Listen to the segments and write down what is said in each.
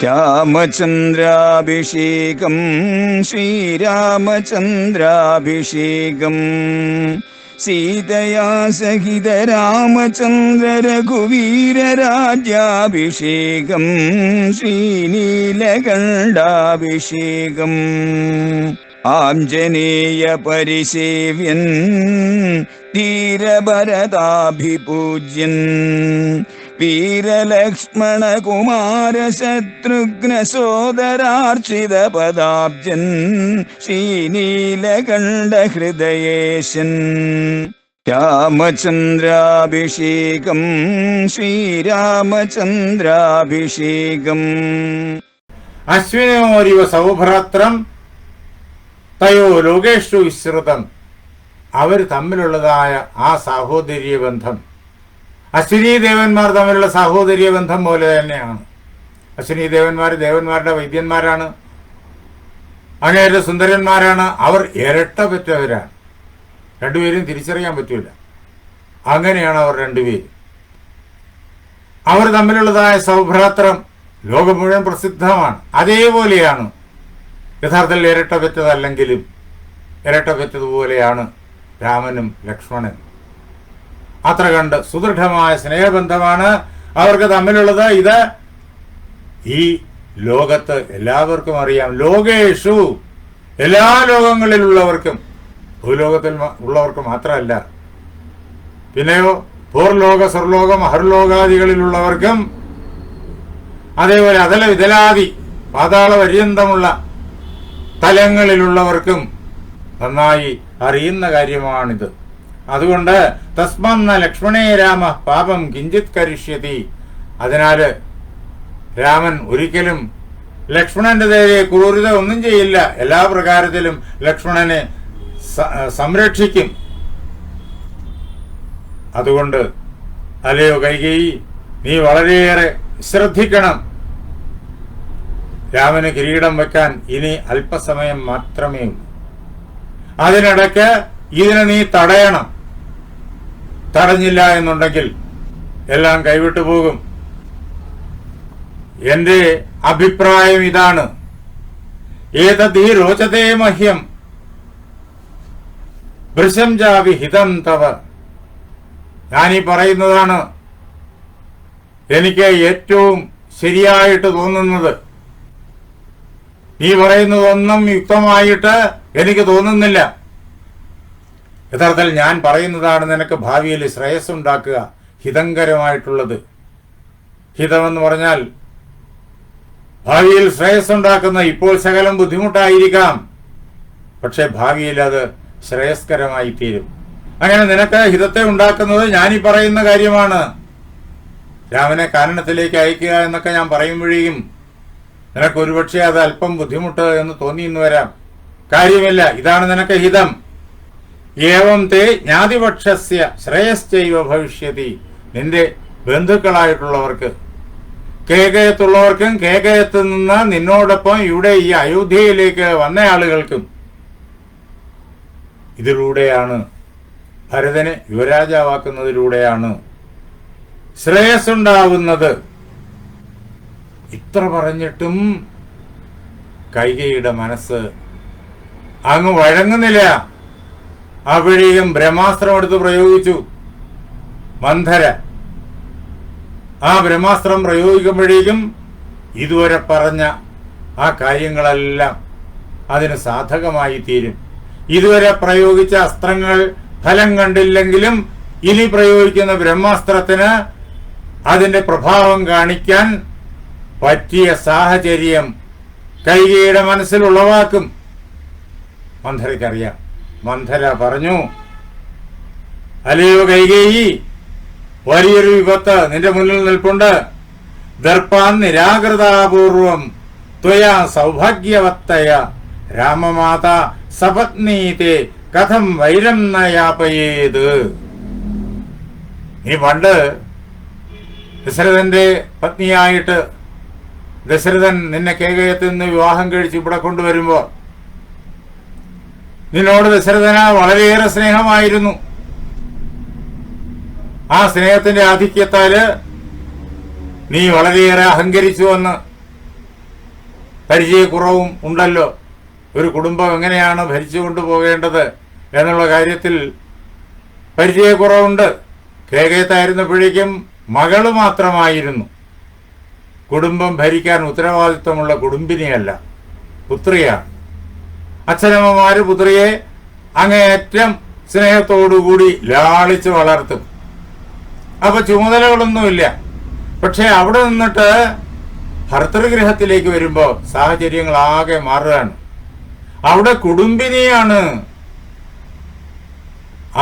രാമചന്ദ്രാഭിഷേകം ശ്രീരാമചന്ദ്രാഭിഷേകം സീതയാ സഹിത രാമചന്ദ്ര രഘുവീരരാജ്യാഭിഷേകം ശ്രീനീലകണ്ഠാഭിഷേകം ആഞ്ജനേയ പരിസേവ്യൻ ധീരഭരതാഭിപൂജ്യൻ വീരലക്ഷ്മണ കുമാര Shatrughna സോദരാർച്ചിത പദാബ്ജൻ Sree Neelakanta ഹൃദയേശൻ രാമചന്ദ്രാഭിഷേകം ശ്രീരാമചന്ദ്രാഭിഷേകം അശ്വിനോരിവ സൗഭ്രാത്രം thio ലോകേഷു വിശ്രുതം. അവർ തമ്മിലുള്ളതായ ആ സാഹോദര്യ ബന്ധം അശ്വിനി ദേവന്മാർ തമ്മിലുള്ള സാഹോദര്യ ബന്ധം പോലെ തന്നെയാണ്. അശ്വിനി ദേവന്മാർ ദേവന്മാരുടെ വൈദ്യന്മാരാണ്, അങ്ങേരുടെ സുന്ദരന്മാരാണ്. അവർ ഇരട്ട പെറ്റവരാണ്. രണ്ടുപേരും തിരിച്ചറിയാൻ പറ്റൂല. അങ്ങനെയാണ് അവർ രണ്ടുപേരും. അവർ തമ്മിലുള്ളതായ സൗഭ്രാത്രം ലോകം മുഴുവൻ പ്രസിദ്ധമാണ്. അതേപോലെയാണ് യഥാർത്ഥത്തിൽ ഇരട്ട പെറ്റതല്ലെങ്കിലും ഇരട്ട പെറ്റതുപോലെയാണ് രാമനും ലക്ഷ്മണനും. അത്ര കണ്ട് സുദൃഢമായ സ്നേഹബന്ധമാണ് അവർക്ക് തമ്മിലുള്ളത്. ഇത് ഈ ലോകത്ത് എല്ലാവർക്കും അറിയാം. ലോകേഷു, എല്ലാ ലോകങ്ങളിലുള്ളവർക്കും, ഭൂലോകത്തിൽ ഉള്ളവർക്ക് മാത്രമല്ല, പിന്നെയോ പൂർലോക സ്വർലോക മഹർലോകാദികളിലുള്ളവർക്കും അതേപോലെ അതല വിതലാദി പാതാള പര്യന്തമുള്ള തലങ്ങളിലുള്ളവർക്കും നന്നായി അറിയുന്ന കാര്യമാണിത്. അതുകൊണ്ട് തസ്മന്ന ലക്ഷ്മണേ രാമ പാപം കിഞ്ചിത് കരിഷ്യതി. അതിനാല് രാമൻ ഒരിക്കലും ലക്ഷ്മണന്റെ നേരെ ക്രൂരത ഒന്നും ചെയ്യില്ല. എല്ലാ പ്രകാരത്തിലും ലക്ഷ്മണനെ സംരക്ഷിക്കും. അതുകൊണ്ട് അല്ലയോ കൈകേയി, നീ വളരെയേറെ ശ്രദ്ധിക്കണം. രാമന് കിരീടം വെക്കാൻ ഇനി അല്പസമയം മാത്രമേ ഉള്ളൂ. അതിനിടയ്ക്ക് ഇതിനെ നീ തടയണം. തടഞ്ഞില്ല എന്നുണ്ടെങ്കിൽ എല്ലാം കൈവിട്ടു പോകും. എന്റെ അഭിപ്രായം ഇതാണ്. ഏതദ്ധി രോചതേ മഹ്യം വൃശം ചാവി ഹിതം തവ. ഞാനീ പറയുന്നതാണ് എനിക്ക് ഏറ്റവും ശരിയായിട്ട് തോന്നുന്നത്. നീ പറയുന്നതൊന്നും യുക്തമായിട്ട് എനിക്ക് തോന്നുന്നില്ല. യഥാർത്ഥത്തിൽ ഞാൻ പറയുന്നതാണ് നിനക്ക് ഭാവിയിൽ ശ്രേയസ്സുണ്ടാക്കുക, ഹിതങ്കരമായിട്ടുള്ളത്. ഹിതമെന്ന് പറഞ്ഞാൽ ഭാവിയിൽ ശ്രേയസ്സുണ്ടാക്കുന്ന. ഇപ്പോൾ ശകലം ബുദ്ധിമുട്ടായിരിക്കാം, പക്ഷെ ഭാവിയിൽ അത് ശ്രേയസ്കരമായി തീരും. അങ്ങനെ നിനക്ക് ഹിതത്തെ ഉണ്ടാക്കുന്നത് ഞാനീ പറയുന്ന കാര്യമാണ്. രാമനെ കാനനത്തിലേക്ക് അയക്കുക എന്നൊക്കെ ഞാൻ പറയുമ്പോഴേക്കും നിനക്ക് ഒരുപക്ഷെ അത് അല്പം ബുദ്ധിമുട്ട് എന്ന് തോന്നിയെന്ന് വരാം. കാര്യമില്ല, ഇതാണ് നിനക്ക് ഹിതം. ഏവം തേ ജ്ഞാതിപക്ഷസ്യ ശ്രേയശ്ചൈവ ഭവിഷ്യതി. നിന്റെ ബന്ധുക്കളായിട്ടുള്ളവർക്ക്, കേകയത്തുള്ളവർക്കും കേകയത്ത് നിന്ന് നിന്നോടൊപ്പം ഇവിടെ ഈ അയോധ്യയിലേക്ക് വന്ന ആളുകൾക്കും ഇതിലൂടെയാണ്, ഭരതനെ യുവരാജാവാക്കുന്നതിലൂടെയാണ് ശ്രേയസ്സുണ്ടാവുന്നത്. ഇത്ര പറഞ്ഞിട്ടും കൈകേയിയുടെ മനസ്സ് അങ്ങ് വഴങ്ങുന്നില്ല. അവിടെയും ബ്രഹ്മാസ്ത്രം എടുത്ത് പ്രയോഗിച്ചു മന്ധര. ആ ബ്രഹ്മാസ്ത്രം പ്രയോഗിക്കുമ്പോഴേക്കും ഇതുവരെ പറഞ്ഞ ആ കാര്യങ്ങളെല്ലാം അതിന് സാധകമായി തീരും. ഇതുവരെ പ്രയോഗിച്ച അസ്ത്രങ്ങൾ ഫലം കണ്ടില്ലെങ്കിലും ഇനി പ്രയോഗിക്കുന്ന ബ്രഹ്മാസ്ത്രത്തിന് അതിന്റെ പ്രഭാവം കാണിക്കാൻ പറ്റിയ സാഹചര്യം കൈകേയിയുടെ മനസ്സിൽ ഉളവാക്കും. മന്ധരയ്ക്കറിയാം. മന്ധര പറഞ്ഞു, അല്ലയോ കൈകേയി, വലിയൊരു വിപത്ത് നിന്റെ മുന്നിൽ നിൽപ്പുണ്ട്. ദർപ്പാൻ നിരാകൃതാപൂർവം ത്വയാ സൗഭാഗ്യവത്തയ രാമമാത സപത്നീതേ കഥം വൈരം നയാപയേത്. നീ പണ്ട് ദശരഥന്റെ പത്നിയായിട്ട് ദശരഥൻ നിന്നെ കേകയത്തിൽ നിന്ന് വിവാഹം കഴിച്ച് ഇവിടെ കൊണ്ടുവരുമ്പോൾ നിന്നോട് ദശരഥന് വളരെയേറെ സ്നേഹമായിരുന്നു. ആ സ്നേഹത്തിന്റെ ആധിക്യത്താല് നീ വളരെയേറെ അഹങ്കരിച്ചുവെന്ന് പരിചയക്കുറവും ഉണ്ടല്ലോ. ഒരു കുടുംബം എങ്ങനെയാണ് ഭരിച്ചു കൊണ്ടുപോകേണ്ടത് എന്നുള്ള കാര്യത്തിൽ പരിചയക്കുറവുണ്ട്. കേകയത്തായിരുന്നപ്പോഴേക്കും മകള് മാത്രമായിരുന്നു. കുടുംബം ഭരിക്കാൻ ഉത്തരവാദിത്വമുള്ള കുടുംബിനിയല്ല, പുത്രിയാണ്. അച്ഛനമ്മമാര് പുത്രിയെ അങ്ങേയറ്റം സ്നേഹത്തോടുകൂടി ലാളിച്ച് വളർത്തും. അപ്പൊ ചുമതലകളൊന്നുമില്ല. പക്ഷെ അവിടെ നിന്നിട്ട് ഭർതൃഗൃഹത്തിലേക്ക് വരുമ്പോ സാഹചര്യങ്ങൾ ആകെ മാറുകയാണ്. അവിടെ കുടുംബിനിയാണ്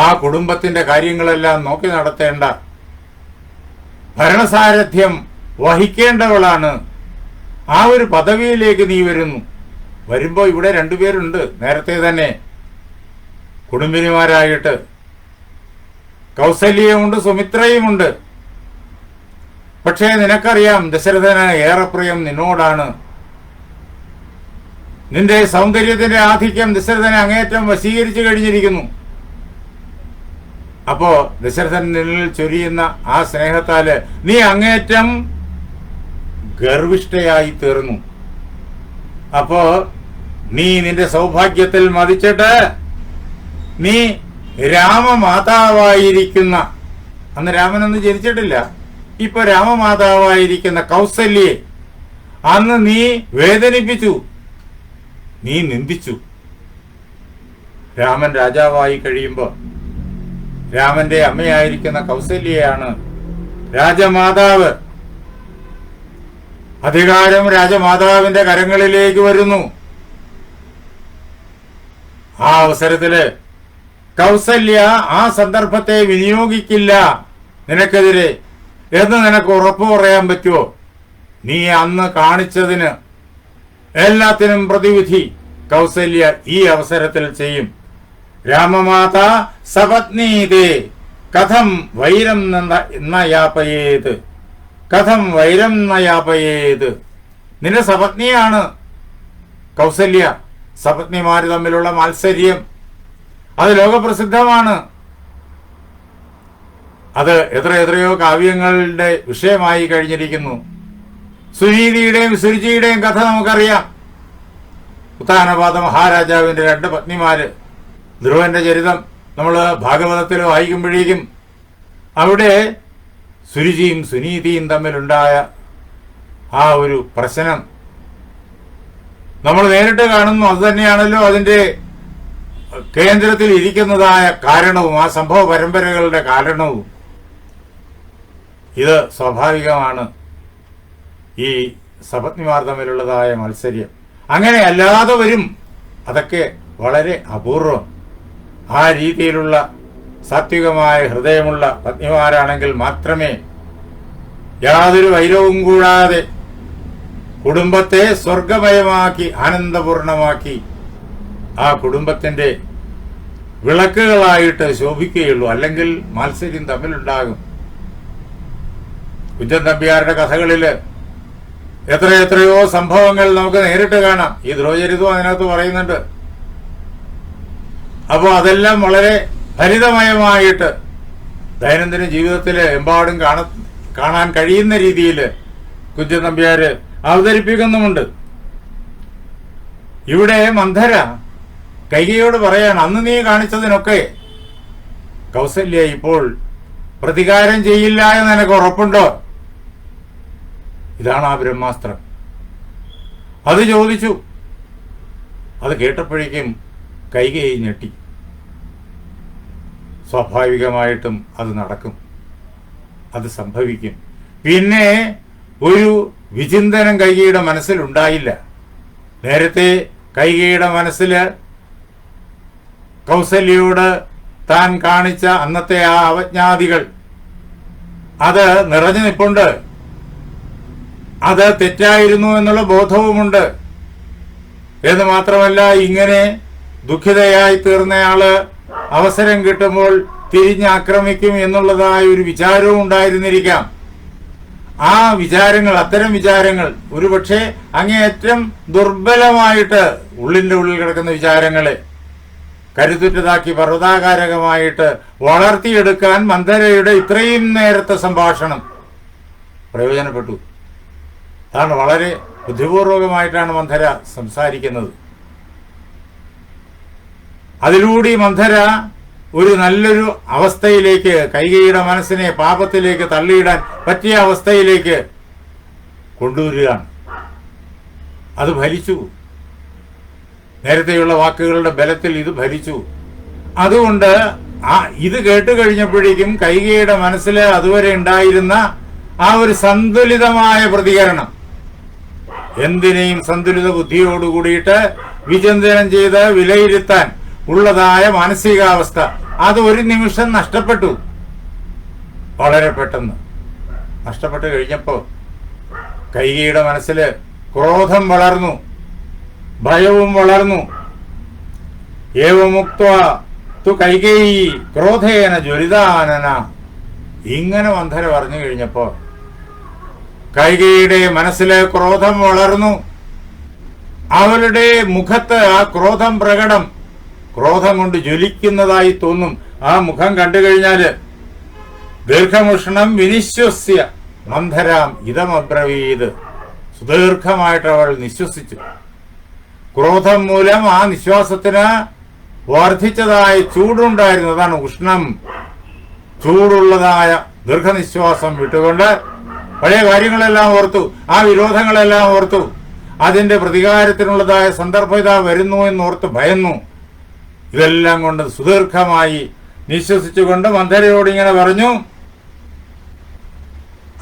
ആ കുടുംബത്തിന്റെ കാര്യങ്ങളെല്ലാം നോക്കി നടത്തേണ്ട, ഭരണസാരഥ്യം വഹിക്കേണ്ടവളാണ്. ആ ഒരു പദവിയിലേക്ക് നീ വരുമ്പോ ഇവിടെ രണ്ടുപേരുണ്ട് നേരത്തെ തന്നെ കുടുംബിനിമാരായിട്ട്. കൗസല്യയുമുണ്ട്, സുമിത്രയുമുണ്ട്. പക്ഷേ നിനക്കറിയാം, ദശരഥന് ഏറെ പ്രിയം നിന്നോടാണ്. നിന്റെ സൗന്ദര്യത്തിന്റെ ആധിക്യം ദശരഥനെ അങ്ങേറ്റം വശീകരിച്ചു കഴിഞ്ഞിരിക്കുന്നു. അപ്പോ ദശരഥൻ നിന്നിൽ ചൊരിയുന്ന ആ സ്നേഹത്താല് നീ അങ്ങേറ്റം ഗർവിഷ്ഠയായി തീർന്നു. അപ്പോ നീ നിന്റെ സൗഭാഗ്യത്തിൽ മതിച്ചിട്ട് നീ രാമമാതാവായിരിക്കുന്ന, അന്ന് രാമനൊന്നും ജനിച്ചിട്ടില്ല, ഇപ്പൊ രാമമാതാവായിരിക്കുന്ന കൗസല്യെ അന്ന് നീ വേദനിപ്പിച്ചു, നീ നിന്ദിച്ചു. രാമൻ രാജാവായി കഴിയുമ്പോ രാമന്റെ അമ്മയായിരിക്കുന്ന കൗസല്യയാണ് രാജമാതാവ്. അധികാരം രാജമാതാവിന്റെ കരങ്ങളിലേക്ക് വരുന്നു. ആ അവസരത്തില് കൗസല്യ ആ സന്ദർഭത്തെ വിനിയോഗിക്കില്ല നിനക്കെതിരെ എന്ന് നിനക്ക് ഉറപ്പു പറയാൻ പറ്റുമോ? നീ അന്ന് കാണിച്ചതിന് എല്ലാത്തിനും പ്രതിവിധി കൗസല്യ ഈ അവസരത്തിൽ ചെയ്യും. രാമമാത സപത്നീതേ കഥം വൈരം നയാപയേത്, കഥം വൈരം നയാപയേത്. നിന്റെ സപത്നിയാണ് കൗസല്യ. സപത്നിമാര് തമ്മിലുള്ള മാത്സര്യം അത് ലോകപ്രസിദ്ധമാണ്. അത് എത്രയോ കാവ്യങ്ങളുടെ വിഷയമായി കഴിഞ്ഞിരിക്കുന്നു. സുനീതിയുടെയും സുരുചിയുടെയും കഥ നമുക്കറിയാം. ഉത്താനപാത മഹാരാജാവിന്റെ രണ്ട് പത്നിമാര്, ധ്രുവന്റെ ചരിതം നമ്മൾ ഭാഗവതത്തിൽ വായിക്കുമ്പോഴേക്കും അവിടെ സുരുചിയും സുനീതിയും തമ്മിലുണ്ടായ ആ ഒരു പ്രശ്നം നമ്മൾ നേരിട്ട് കാണുന്നു. അത് തന്നെയാണല്ലോ അതിന്റെ കേന്ദ്രത്തിൽ ഇരിക്കുന്നതായ കാരണവും ആ സംഭവ പരമ്പരകളുടെ കാരണവും. ഇത് സ്വാഭാവികമാണ്, ഈ സപത്നിമാർ തമ്മിലുള്ളതായ മത്സര്യം. അങ്ങനെ അല്ലാതെ വരും, അതൊക്കെ വളരെ അപൂർവം. ആ രീതിയിലുള്ള സാത്വികമായ ഹൃദയമുള്ള പത്നിമാരാണെങ്കിൽ മാത്രമേ യാതൊരു വൈരവും കൂടാതെ കുടുംബത്തെ സ്വർഗമയമാക്കി ആനന്ദപൂർണമാക്കി ആ കുടുംബത്തിന്റെ വിളക്കുകളായിട്ട് ശോഭിക്കുകയുള്ളൂ. അല്ലെങ്കിൽ മാത്സര്യം തമ്മിലുണ്ടാകും. കുഞ്ചൻ നമ്പ്യാരുടെ കഥകളില് എത്രയോ സംഭവങ്ങൾ നമുക്ക് നേരിട്ട് കാണാം. ഈ ധ്രുവചരിതവും അതിനകത്ത് പറയുന്നുണ്ട്. അപ്പോൾ അതെല്ലാം വളരെ ഫലിതമയമായിട്ട് ദൈനംദിന ജീവിതത്തിൽ എമ്പാടും കാണാൻ കഴിയുന്ന രീതിയിൽ കുഞ്ചൻ നമ്പ്യാര് അവതരിപ്പിക്കുന്നുമുണ്ട്. ഇവിടെ മന്ധര കൈകയോട് പറയാണ്, അന്ന് നീ കാണിച്ചതിനൊക്കെ കൗസല്യ ഇപ്പോൾ പ്രതികാരം ചെയ്യില്ല എന്ന് നിനക്ക് ഉറപ്പുണ്ടോ? ഇതാണ് ആ ബ്രഹ്മാസ്ത്രം. അത് ചോദിച്ചു. അത് കേട്ടപ്പോഴേക്കും കൈകേയി ഞെട്ടി. സ്വാഭാവികമായിട്ടും അത് നടക്കും, അത് സംഭവിക്കും. പിന്നെ ഒരു വിചിന്തനം കൈകയുടെ മനസ്സിലുണ്ടായില്ല. നേരത്തെ കൈകയുടെ മനസ്സില് കൗസല്യയോട് താൻ കാണിച്ച അന്നത്തെ ആ അവജ്ഞാദികൾ അത് നിറഞ്ഞു നിൽപ്പുണ്ട്. അത് തെറ്റായിരുന്നു എന്നുള്ള ബോധവുമുണ്ട്. എന്ന് മാത്രമല്ല, ഇങ്ങനെ ദുഃഖിതയായി തീർന്നയാള് അവസരം കിട്ടുമ്പോൾ തിരിഞ്ഞാക്രമിക്കും എന്നുള്ളതായ ഒരു വിചാരവും ഉണ്ടായിരുന്നിരിക്കാം. ആ വിചാരങ്ങൾ, അത്തരം വിചാരങ്ങൾ ഒരുപക്ഷെ അങ്ങേയറ്റം ദുർബലമായിട്ട് ഉള്ളിന്റെ ഉള്ളിൽ കിടക്കുന്ന വിചാരങ്ങളെ കരുത്തുറ്റതാക്കി പർവ്വതാകാരകമായിട്ട് വളർത്തിയെടുക്കാൻ മന്ധരയുടെ ഇത്രയും നേരത്തെ സംഭാഷണം പ്രയോജനപ്പെട്ടു. അതാണ് വളരെ ബുദ്ധിപൂർവകമായിട്ടാണ് മന്ധര സംസാരിക്കുന്നത്. അതിലൂടെ മന്ധര ഒരു നല്ലൊരു അവസ്ഥയിലേക്ക്, കൈകേയിയുടെ മനസ്സിനെ പാപത്തിലേക്ക് തള്ളിയിടാൻ പറ്റിയ അവസ്ഥയിലേക്ക് കൊണ്ടുവരികയാണ്. അത് ഫലിച്ചു. നേരത്തെയുള്ള വാക്കുകളുടെ ബലത്തിൽ ഇത് ഫലിച്ചു. അതുകൊണ്ട് ഇത് കേട്ട് കഴിഞ്ഞപ്പോഴേക്കും കൈകേയിയുടെ മനസ്സിൽ അതുവരെ ഉണ്ടായിരുന്ന ആ ഒരു സന്തുലിതമായ പ്രതികരണം, എന്തിനേയും സന്തുലിത ബുദ്ധിയോടുകൂടിയിട്ട് വിചിന്തനം ചെയ്ത് വിലയിരുത്താൻ ഉള്ളതായ മാനസികാവസ്ഥ, അത് ഒരു നിമിഷം നഷ്ടപ്പെട്ടു. വളരെ പെട്ടെന്ന് നഷ്ടപ്പെട്ടു കഴിഞ്ഞപ്പോൾ കൈകേയിയുടെ മനസ്സിൽ ക്രോധം വളർന്നു, ഭയവും വളർന്നു. ഏവമുക്ത്വ തു കൈകേയി ക്രോധേന ജ്വലിതാനന. ഇങ്ങനെ മന്ധര പറഞ്ഞു കഴിഞ്ഞപ്പോ കൈകേയിയുടെ മനസ്സിലെ ക്രോധം വളർന്നു. അവളുടെ മുഖത്ത് ആ ക്രോധം ക്രോധം കൊണ്ട് ജ്വലിക്കുന്നതായി തോന്നും. ആ മുഖം കണ്ടു കഴിഞ്ഞാല് ദീർഘമുഷ്ണം വിനിശ്വസ്യ മന്ധരാം ഇതമബ്രവീത്. സുദീർഘമായിട്ട് അവൾ നിശ്വസിച്ചു. ക്രോധം മൂലം ആ നിശ്വാസത്തിന് വർദ്ധിച്ചതായ ചൂടുണ്ടായിരുന്നു. അതാണ് ഉഷ്ണം. ചൂടുള്ളതായ ദീർഘനിശ്വാസം വിട്ടുകൊണ്ട് പഴയ കാര്യങ്ങളെല്ലാം ഓർത്തു, ആ വിരോധങ്ങളെല്ലാം ഓർത്തു. അതിന്റെ പ്രതികാരത്തിനുള്ളതായ സന്ദർഭം ഇതാ വരുന്നു എന്നോർത്ത് ഭയന്നു. ഇതെല്ലാം കൊണ്ട് സുദീർഘമായി നിശ്വസിച്ചുകൊണ്ട് മന്ധരയോട് ഇങ്ങനെ പറഞ്ഞു,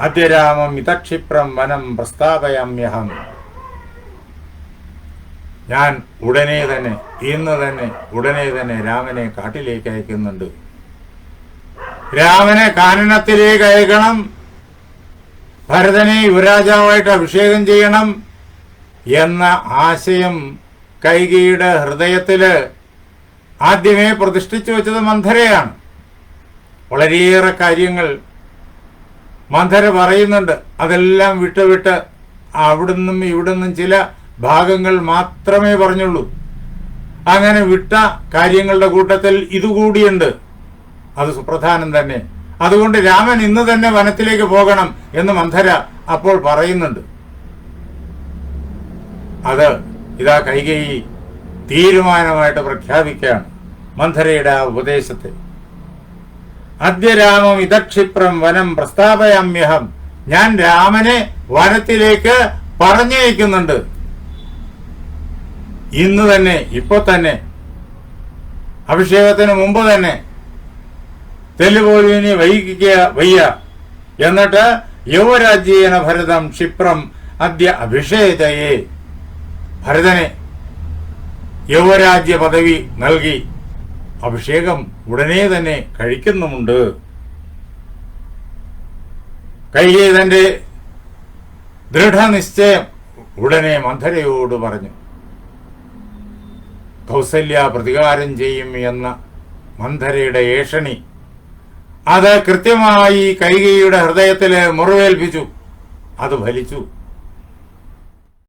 അദ്യരാമം ഇതക്ഷിപ്രം വനം പ്രസ്താപയാമ്യഹം. ഞാൻ ഉടനെ തന്നെ രാമനെ കാട്ടിലേക്ക് അയക്കുന്നുണ്ട്. രാമനെ കാനനത്തിലേക്ക് അയക്കണം. ഭരതനെ യുവരാജാവായിട്ട് അഭിഷേകം ചെയ്യണം എന്ന ആശയം കൈകേയിയുടെ ഹൃദയത്തില് ആദ്യമേ പ്രതിഷ്ഠിച്ചു വെച്ചത് മന്ധരയാണ്. വളരെയേറെ കാര്യങ്ങൾ മന്ധര പറയുന്നുണ്ട്. അതെല്ലാം വിട്ട് അവിടുന്നും ഇവിടുന്നും ചില ഭാഗങ്ങൾ മാത്രമേ പറഞ്ഞുള്ളൂ. അങ്ങനെ വിട്ട കാര്യങ്ങളുടെ കൂട്ടത്തിൽ ഇതുകൂടിയുണ്ട്. അത് സുപ്രധാനം തന്നെ. അതുകൊണ്ട് രാമൻ ഇന്ന് തന്നെ വനത്തിലേക്ക് പോകണം എന്ന് മന്ധര അപ്പോൾ പറയുന്നുണ്ട്. അത് ഇതാ കൈകേയി തീരുമാനമായിട്ട് പ്രഖ്യാപിക്കുകയാണ് മന്ധരയുടെ ആ ഉപദേശത്തെ. അദ്യരാമം ഇതക്ഷിപ്രം വനം പ്രസ്താപയാമ്യഹം. ഞാൻ രാമനെ വനത്തിലേക്ക് പറഞ്ഞയക്കുന്നുണ്ട്. ഇന്ന് തന്നെ, ഇപ്പൊ തന്നെ, അഭിഷേകത്തിന് മുമ്പ് തന്നെ. തെല്ലുപോലും ഇനി വയ്യ. എന്നിട്ട് യുവരാജ്യേന ഭരതം ക്ഷിപ്രം അദ്യ അഭിഷേകയെ. ഭരതനെ യുവരാജ്യ പദവി നൽകി അഭിഷേകം ഉടനെ തന്നെ കഴിക്കുന്നുമുണ്ട്. കൈകേയി തന്റെ ദൃഢനിശ്ചയം ഉടനെ മന്ധരയോട് പറഞ്ഞു. കൗസല്യ പ്രതികാരം ചെയ്യും എന്ന മന്ധരയുടെ ഏഷണി അത് കൃത്യമായി കൈകേയിയുടെ ഹൃദയത്തില് മുറിവേൽപ്പിച്ചു. അത് ഫലിച്ചു.